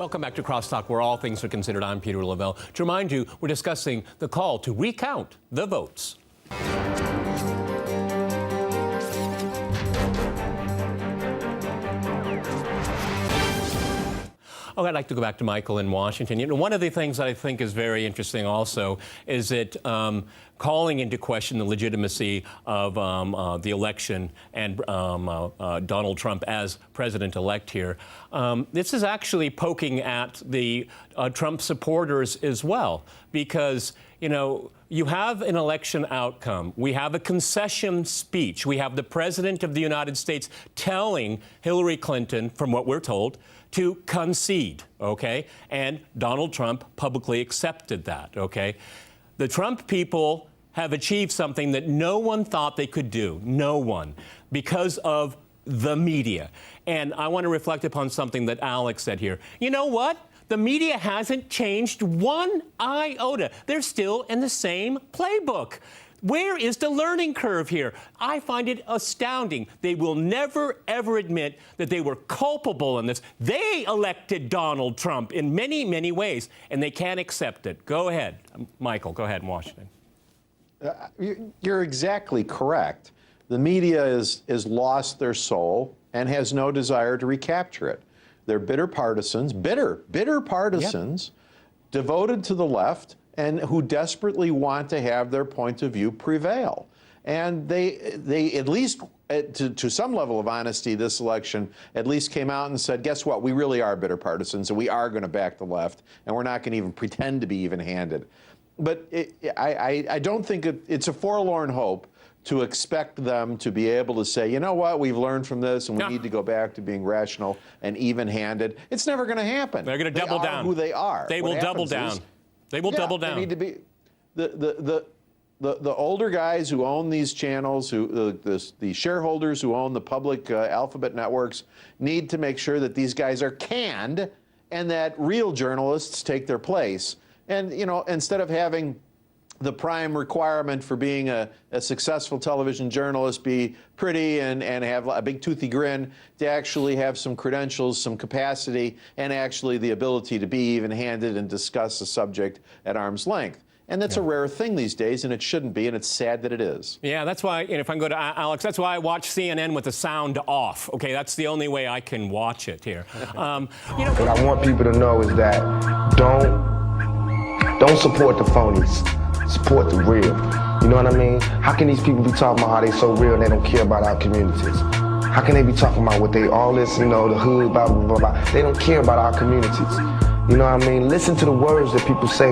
Welcome back to Crosstalk, where all things are considered. I'm Peter Lavelle. To remind you, we're discussing the call to recount the votes. Oh, I'd like to go back to Michael in Washington. You know, one of the things that I think is very interesting also is that calling into question the legitimacy of the election and Donald Trump as president-elect here. This is actually poking at the Trump supporters as well, because, you know, you have an election outcome. We have a concession speech. We have the President of the United States telling Hillary Clinton, from what we're told, to concede, okay? And Donald Trump publicly accepted that, okay? The Trump people have achieved something that no one thought they could do, no one, because of the media. And I want to reflect upon something that Alex said here. You know what? The media hasn't changed one iota. They're still in the same playbook. Where is the learning curve here? I find it astounding. They will never, ever admit that they were culpable in this. They elected Donald Trump in many, many ways, and they can't accept it. Go ahead. Michael, go ahead in Washington. You're exactly correct. The media has lost their soul and has no desire to recapture it. They're bitter partisans, bitter partisans, yep, devoted to the left, and who desperately want to have their point of view prevail. And they at least, to some level of honesty, this election at least came out and said, guess what, we really are bitter partisans, and we are going to back the left, and we're not going to even pretend to be even-handed. But I don't think it's a forlorn hope to expect them to be able to say, you know what, we've learned from this, and we need to go back to being rational and even-handed. It's never going to happen. They're going to double down. Who they are. They will double down. They will double down. They need to be the older guys who own these channels, the shareholders who own the public alphabet networks, need to make sure that these guys are canned and that real journalists take their place. And, you know, instead of having the prime requirement for being a successful television journalist be pretty and have a big toothy grin, to actually have some credentials, some capacity, and actually the ability to be even-handed and discuss a subject at arm's length. And that's a rare thing these days, and it shouldn't be, and it's sad that it is. Yeah, that's why, and if I can go to Alex, that's why I watch CNN with the sound off. Okay, that's the only way I can watch it here. You know, what I want people to know is that don't support the phonies. Support the real. You know what I mean? How can these people be talking about how they so real and they don't care about our communities? How can they be talking about what they, all this, you know, the hood, blah, blah, blah, blah. They don't care about our communities. You know what I mean? Listen to the words that people say.